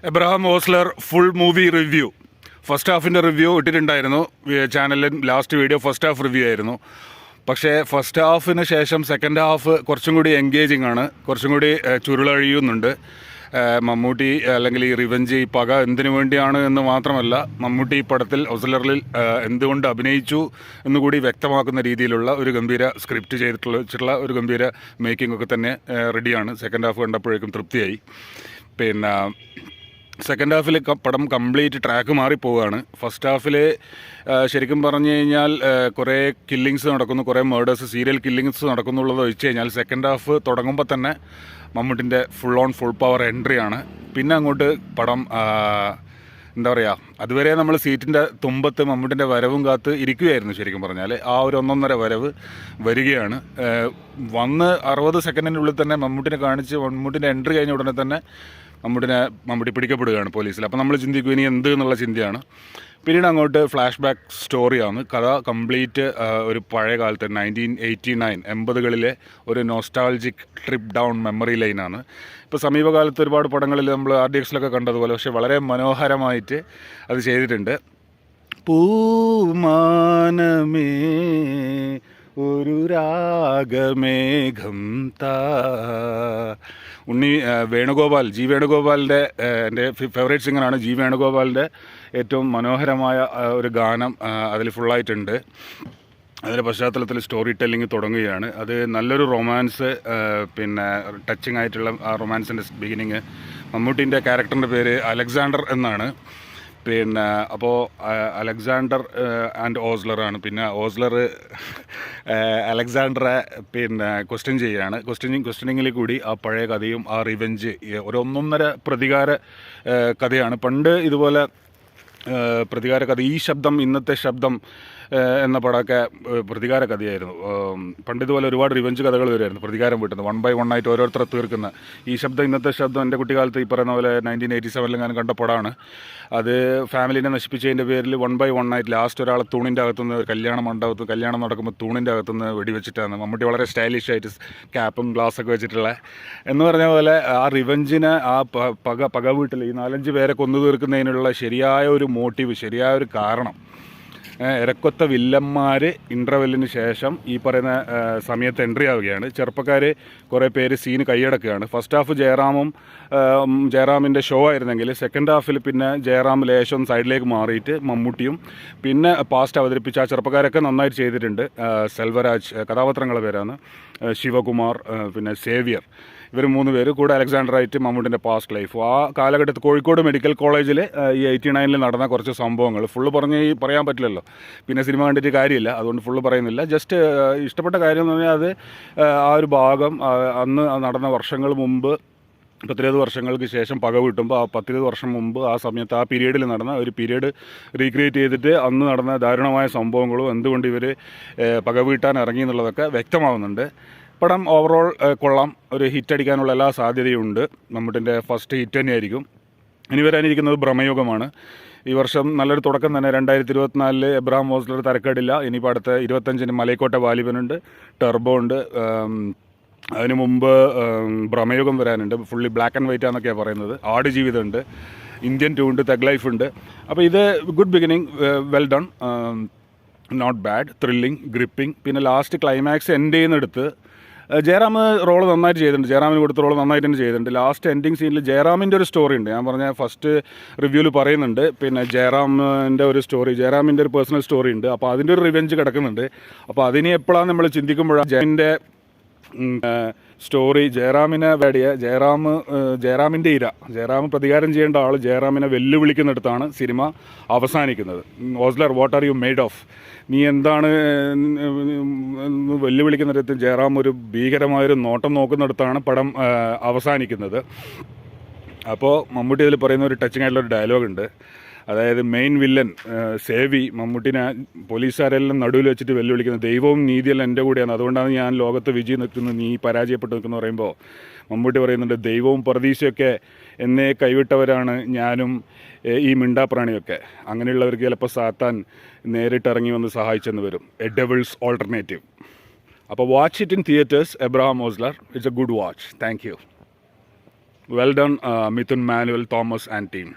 Abraham Ozler full movie review. First ഹാഫിൻ്റെ review ഇട്ടിട്ടുണ്ടായിരുന്നു ചാനലിൽ. Last video first half review ആയിരുന്നു. പക്ഷേ ഫസ്റ്റ് ഹാഫിന് ശേഷം സെക്കൻഡ് ഹാഫ് കുറച്ചും കൂടി എൻഗേജിങ് ആണ്, കുറച്ചും കൂടി ചുരുളഴിയുന്നുണ്ട്. മമ്മൂട്ടി അല്ലെങ്കിൽ ഈ റിവെഞ്ച്, ഈ പക എന്തിനു വേണ്ടിയാണ് എന്ന് മാത്രമല്ല, മമ്മൂട്ടി ഈ പടത്തിൽ ഓസ്ലറിൽ എന്തുകൊണ്ട് അഭിനയിച്ചു എന്നുകൂടി വ്യക്തമാക്കുന്ന രീതിയിലുള്ള ഒരു ഗംഭീര സ്ക്രിപ്റ്റ് ചെയ്തിട്ടുള്ള ഒരു ഗംഭീര മേക്കിംഗ് ഒക്കെ തന്നെ റെഡിയാണ്. സെക്കൻഡ് ഹാഫ് കണ്ടപ്പോഴേക്കും തൃപ്തിയായി. പിന്നെ സെക്കൻഡ് ഹാഫിൽ പടം കംപ്ലീറ്റ് ട്രാക്ക് മാറിപ്പോവുകയാണ്. ഫസ്റ്റ് ഹാഫിൽ ശരിക്കും പറഞ്ഞു കഴിഞ്ഞാൽ കുറേ കില്ലിങ്സ് നടക്കുന്നു, കുറേ മേഡേഴ്സ്, സീരിയൽ കില്ലിങ്സ് നടക്കുന്നുള്ളത് വെച്ച് കഴിഞ്ഞാൽ സെക്കൻഡ് ഹാഫ് തുടങ്ങുമ്പോൾ തന്നെ മമ്മൂട്ടിൻ്റെ ഫുൾ പവർ എൻട്രിയാണ്. പിന്നെ അങ്ങോട്ട് പടം എന്താ പറയുക, അതുവരെ നമ്മൾ സീറ്റിൻ്റെ തുമ്പത്ത് മമ്മൂട്ടിൻ്റെ വരവും കാത്ത് ഇരിക്കുകയായിരുന്നു. ശരിക്കും പറഞ്ഞാൽ ആ ഒരു 1.5 വരവ് വരികയാണ്. വന്ന് 60 സെക്കൻഡിനുള്ളിൽ തന്നെ മമ്മൂട്ടിനെ കാണിച്ച് മമ്മൂട്ടിൻ്റെ എൻട്രി കഴിഞ്ഞ ഉടനെ തന്നെ മമ്മൂട്ടി പിടിക്കപ്പെടുകയാണ് പോലീസിൽ. അപ്പോൾ നമ്മൾ ചിന്തിക്കും ഇനി എന്ത് എന്നുള്ള ചിന്തയാണ്. പിന്നീട് അങ്ങോട്ട് ഫ്ലാഷ് ബാക്ക് സ്റ്റോറിയാണ്. കഥ കംപ്ലീറ്റ് ഒരു പഴയ കാലത്ത് 1989 80കളിലെ ഒരു നോസ്റ്റാൾജിക് ട്രിപ്പ് ഡൗൺ മെമ്മറി ലൈനാണ്. ഇപ്പോൾ സമീപകാലത്ത് ഒരുപാട് പടങ്ങളിൽ നമ്മൾ RDXലൊക്കെ കണ്ടതുപോലെ, പക്ഷേ വളരെ മനോഹരമായിട്ട് അത് ചെയ്തിട്ടുണ്ട്. പൂമാനമേ ഒരു രാഗമേഘം താ. വേണുഗോപാൽ, ജി വേണുഗോപാലിൻ്റെ, എൻ്റെ ഫേവറേറ്റ് സിംഗറാണ് ജി വേണുഗോപാലിൻ്റെ ഏറ്റവും മനോഹരമായ ഒരു ഗാനം അതിൽ ഫുള്ളായിട്ടുണ്ട്. അതിൻ്റെ പശ്ചാത്തലത്തിൽ സ്റ്റോറി ടെല്ലിങ് തുടങ്ങുകയാണ്. അത് നല്ലൊരു റൊമാൻസ്, പിന്നെ ടച്ചിങ് ആയിട്ടുള്ള ആ റൊമാൻസിൻ്റെ ബിഗിനിങ്. മമ്മൂട്ടിൻ്റെ ക്യാരക്ടറിൻ്റെ പേര് അലക്സാണ്ടർ എന്നാണ്. പിന്നെ അപ്പോൾ അലക്സാണ്ടർ ആൻഡ് ഓസ്ലറാണ്. പിന്നെ ഓസ്ലർ അലക്സാണ്ടറെ പിന്നെ ക്വസ്റ്റ്യൻ ചെയ്യുകയാണ്. ക്വസ്റ്റ്യനിങ്ങിൽ കൂടി ആ പഴയ കഥയും ആ റിവെഞ്ച് ഒരു 1.5 പ്രതികാര കഥയാണ്. പണ്ട് ഇതുപോലെ പ്രതികാര കഥ, ഈ ശബ്ദം ഇന്നത്തെ ശബ്ദം എന്ന പടമൊക്കെ പ്രതികാര കഥയായിരുന്നു. പണ്ട് ഇതുപോലെ ഒരുപാട് റിവെഞ്ച് കഥകൾ വരുമായിരുന്നു, പ്രതികാരം വീട്ടുന്നത് 1 by 1 ആയിട്ട് ഓരോരുത്തരെ തീർക്കുന്ന. ഈ ശബ്ദം ഇന്നത്തെ ശബ്ദം എൻ്റെ കുട്ടിക്കാലത്ത് ഈ പറയുന്ന പോലെ 1987 ഞാൻ കണ്ട പടമാണ്. അത് ഫാമിലിനെ നശിപ്പിച്ചതിൻ്റെ പേരിൽ 1 by 1 ആയിട്ട് ലാസ്റ്റ് ഒരാളെ തൂണിൻ്റെ അകത്തുനിന്ന്, കല്യാണം നടക്കുമ്പോൾ തൂണിൻ്റെ അകത്തുനിന്ന് വെടിവെച്ചിട്ടാണ്. മമ്മൂട്ടി വളരെ സ്റ്റൈലിഷ് ആയിട്ട് ക്യാപ്പും ഗ്ലാസ്സൊക്കെ വെച്ചിട്ടുള്ള എന്ന് പറഞ്ഞ പോലെ ആ റിവെഞ്ചിന്, ആ പക വീട്ടിൽ ഈ 4-5 പേരെ കൊന്നു തീർക്കുന്നതിനുള്ള ശരിയായ ഒരു മോട്ടീവ്, ശരിയായ ഒരു കാരണം. ഇരക്കൊത്ത വില്ലന്മാർ ഇൻ്റർവെല്ലിന് ശേഷം ഈ പറയുന്ന സമയത്ത് എൻട്രി ആവുകയാണ്. ചെറുപ്പക്കാർ കുറേ പേര് സീന് കൈയടക്കുകയാണ്. ഫസ്റ്റ് ഹാഫ് ജയറാമിൻ്റെ ഷോ ആയിരുന്നെങ്കിൽ സെക്കൻഡ് ഹാഫിൽ പിന്നെ ജയറാം ലേശം സൈഡിലേക്ക് മാറിയിട്ട് മമ്മൂട്ടിയും പിന്നെ പാസ്റ്റ് അവതരിപ്പിച്ച ആ ചെറുപ്പക്കാരൊക്കെ നന്നായിട്ട് ചെയ്തിട്ടുണ്ട്. സെൽവരാജ് കഥാപാത്രങ്ങളുടെ പേരാണ്, ശിവകുമാർ, പിന്നെ സേവിയർ, ഇവർ 3 പേര് കൂടെ അലക്സാണ്ടറായിട്ട് മമ്മൂട്ടിൻ്റെ പാസ്റ്റ് ലൈഫ്. ആ കാലഘട്ടത്തിൽ കോഴിക്കോട് മെഡിക്കൽ കോളേജിൽ ഈ 89 നടന്ന കുറച്ച് സംഭവങ്ങൾ ഫുള്ള് പറയാൻ പറ്റില്ലല്ലോ, പിന്നെ സിനിമ കണ്ടിട്ട് കാര്യമില്ല, അതുകൊണ്ട് ഫുള്ള് പറയുന്നില്ല. ജസ്റ്റ് ഇഷ്ടപ്പെട്ട കാര്യം എന്ന് പറഞ്ഞാൽ അത് ആ ഒരു ഭാഗം അന്ന് നടന്ന വർഷങ്ങൾ മുമ്പ്, 10-20 വർഷങ്ങൾക്ക് ശേഷം പക വീട്ടുമ്പോൾ ആ 10-20 വർഷം മുമ്പ് ആ സമയത്ത് ആ പീരീഡിൽ നടന്ന ഒരു പീരീഡ് റീക്രിയേറ്റ് ചെയ്തിട്ട് അന്ന് നടന്ന ദാരുണമായ സംഭവങ്ങളും എന്തുകൊണ്ട് ഇവർ പക വീട്ടാൻ ഇറങ്ങി എന്നുള്ളതൊക്കെ വ്യക്തമാവുന്നുണ്ട്. പടം ഓവറോൾ കൊള്ളാം, ഒരു ഹിറ്റ് അടിക്കാനുള്ള എല്ലാ സാധ്യതയുണ്ട്. മമ്മൂട്ടിൻ്റെ ഫസ്റ്റ് ഹിറ്റ് തന്നെയായിരിക്കും. ഇനി വരാനിരിക്കുന്നത് ബ്രഹ്മയുഗമാണ്. ഈ വർഷം നല്ലൊരു തുടക്കം തന്നെ. 2024 എബ്രഹാം ഓസ്ലർ തരക്കേടില്ല. ഇനിയിപ്പോൾ അടുത്ത 25-ന് മലൈക്കോട്ടെ വാലിബനുണ്ട്, ടെർബോ ഉണ്ട്. അതിന് മുമ്പ് ബ്രഹ്മയുഗം വരാനുണ്ട്, ഫുള്ളി ബ്ലാക്ക് ആൻഡ് വൈറ്റ് ആണെന്നൊക്കെയാണ് പറയുന്നത്. ആടുജീവിതം ഉണ്ട്, ഇന്ത്യൻ 2 ഉണ്ട്, തഗ് ലൈഫ് ഉണ്ട്. അപ്പോൾ ഇത് good beginning, well done, not bad, thrilling, gripping. പിന്നെ ലാസ്റ്റ് ക്ലൈമാക്സ് എൻഡ് ചെയ്യുന്നിടത്ത് ജയറാം റോള് നന്നായിട്ട് ചെയ്തിട്ടുണ്ട്. ജയറാമിന് കൊടുത്ത റോള് നന്നായിട്ട് തന്നെ ചെയ്തിട്ടുണ്ട്. ലാസ്റ്റ് എൻഡിങ് സീനിൽ ജയറാമിൻ്റെ ഒരു സ്റ്റോറി ഉണ്ട്. ഞാൻ പറഞ്ഞ ഫസ്റ്റ് റിവ്യൂവിൽ പറയുന്നുണ്ട്. പിന്നെ ജയറാമിൻ്റെ ഒരു സ്റ്റോറി, ജയറാമിൻ്റെ ഒരു പേഴ്സണൽ സ്റ്റോറി ഉണ്ട്. അപ്പോൾ അതിൻ്റെ ഒരു റിവെഞ്ച് കിടക്കുന്നുണ്ട്. അപ്പോൾ അതിനെ എപ്പോഴാണ് നമ്മൾ ചിന്തിക്കുമ്പോഴാണ് ജയൻ്റെ സ്റ്റോറി, ജയറാമിനെ വേടിയ ജയറാമിൻ്റെ ജയറാം പ്രതികാരം ചെയ്യേണ്ട ആൾ ജയറാമിനെ വെല്ലുവിളിക്കുന്നിടത്താണ് സിനിമ അവസാനിക്കുന്നത്. Ozler, what are you made of, നീ എന്താണ് വെല്ലുവിളിക്കുന്നിടത്ത് ജയറാം ഒരു ഭീകരമായൊരു നോട്ടം നോക്കുന്നിടത്താണ് പടം അവസാനിക്കുന്നത്. അപ്പോൾ മമ്മൂട്ടി അതിൽ പറയുന്ന ഒരു ടച്ചിങ് ആയിട്ടുള്ളൊരു ഡയലോഗുണ്ട്. അതായത് മെയിൻ വില്ലൻ സേവി മമ്മൂട്ടിനെ പോലീസുകാരെല്ലാം നടുവിൽ വെച്ചിട്ട് വെല്ലുവിളിക്കുന്നത്, ദൈവവും നീതിയെല്ലാം എൻ്റെ കൂടെയാണ്, അതുകൊണ്ടാണ് ഞാൻ ലോകത്ത് വിജയം നിൽക്കുന്നത്, നീ പരാജയപ്പെട്ട് നിൽക്കുന്നു പറയുമ്പോൾ മമ്മൂട്ടി പറയുന്നുണ്ട്, ദൈവവും പ്രതീക്ഷയൊക്കെ എന്നെ കൈവിട്ടവരാണ് ഞാനും ഈ മിണ്ടാപ്രാണിയൊക്കെ. അങ്ങനെയുള്ളവർക്ക് ചിലപ്പോൾ സാത്താൻ നേരിട്ടിറങ്ങി വന്ന് സഹായിച്ചെന്ന് വരും. A devil's alternative. അപ്പോൾ watch it in theatres. Abraham Ozler, it's a good watch. Thank you. Well done Midhun Manuel Thomas and team.